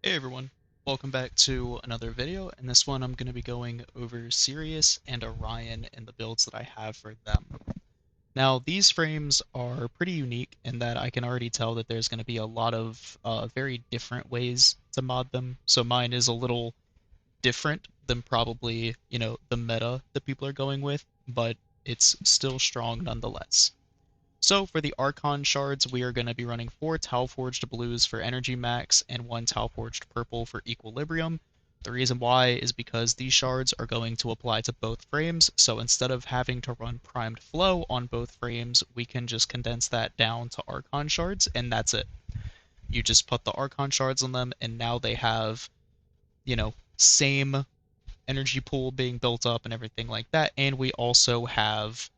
Hey everyone, welcome back to another video. In this one I'm going to be going over Sirius and Orion and the builds that I have for them. Now these frames are pretty unique in that I can already tell that there's going to be a lot of very different ways to mod them. So mine is a little different than probably, the meta that people are going with, but it's still strong nonetheless. So for the Archon shards, we are going to be running 4 Tau Forged Blues for Energy Max and 1 Tau Forged Purple for Equilibrium. The reason why is because these shards are going to apply to both frames, so instead of having to run Primed Flow on both frames, we can just condense that down to Archon shards, and that's it. You just put the Archon shards on them, and now they have, same energy pool being built up and everything like that, and we also have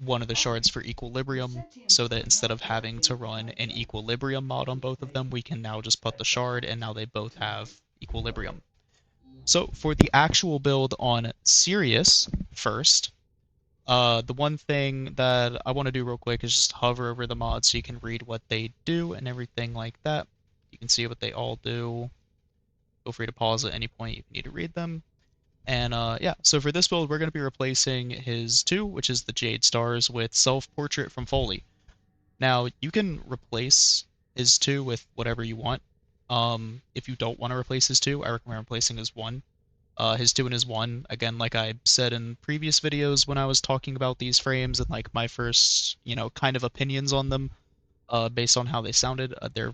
one of the shards for equilibrium, so that instead of having to run an equilibrium mod on both of them, we can now just put the shard and now they both have equilibrium. So for the actual build on Sirius first, the one thing that I want to do real quick is just hover over the mods so you can read what they do and everything like that. You can see what they all do. Feel free to pause at any point if you need to read them. And yeah, so for this build, we're going to be replacing his 2, which is the Jade Stars, with Self-Portrait from Foley. Now, you can replace his 2 with whatever you want. If you don't want to replace his 2, I recommend replacing his 1. His 2 and his 1, again, like I said in previous videos when I was talking about these frames and like my first, kind of opinions on them, based on how they sounded, they're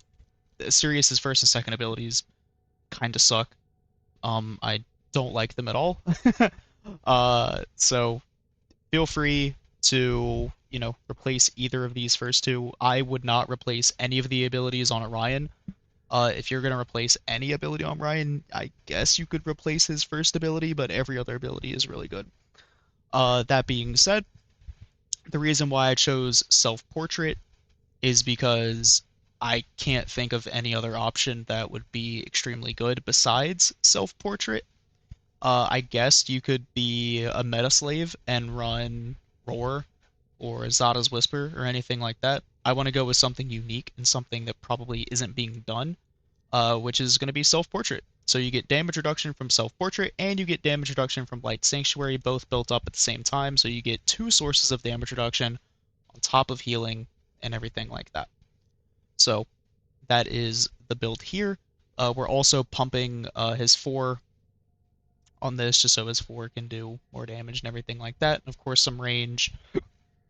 Sirius's first and second abilities kind of suck. I don't like them at all. So feel free to, replace either of these first 2. I would not replace any of the abilities on Orion. If you're going to replace any ability on Orion, I guess you could replace his first ability, but every other ability is really good. That being said, the reason why I chose Self-Portrait is because I can't think of any other option that would be extremely good besides Self-Portrait. I guess you could be a meta slave and run Roar or Zada's Whisper or anything like that. I want to go with something unique and something that probably isn't being done, which is going to be Self-Portrait. So you get damage reduction from Self-Portrait and you get damage reduction from Light Sanctuary, both built up at the same time. So you get 2 sources of damage reduction on top of healing and everything like that. So that is the build here. We're also pumping his 4 on this just so his 4 can do more damage and everything like that. And of course, some range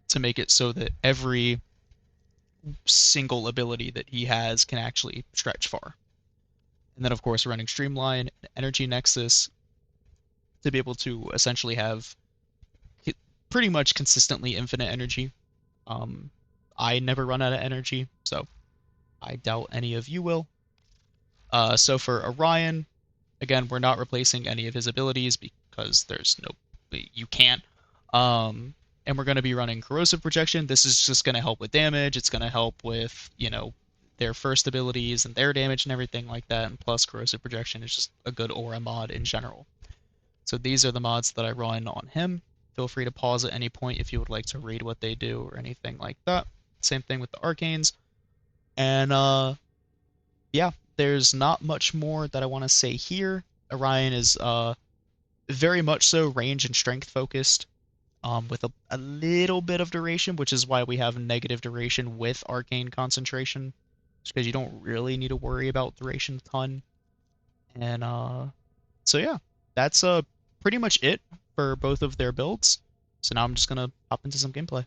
to make it so that every single ability that he has can actually stretch far. And then, of course, running Streamline and Energy Nexus to be able to essentially have pretty much consistently infinite energy. I never run out of energy, so I doubt any of you will. So for Orion, again, we're not replacing any of his abilities because you can't. And we're going to be running Corrosive Projection. This is just going to help with damage. It's going to help with, their first abilities and their damage and everything like that. And plus, Corrosive Projection is just a good aura mod in general. So these are the mods that I run on him. Feel free to pause at any point if you would like to read what they do or anything like that. Same thing with the Arcanes. And yeah, there's not much more that I want to say here. Orion is very much so range and strength focused, with a little bit of duration, which is why we have negative duration with Arcane Concentration, just because you don't really need to worry about duration a ton. And so yeah, that's pretty much it for both of their builds. So now I'm just gonna hop into some gameplay.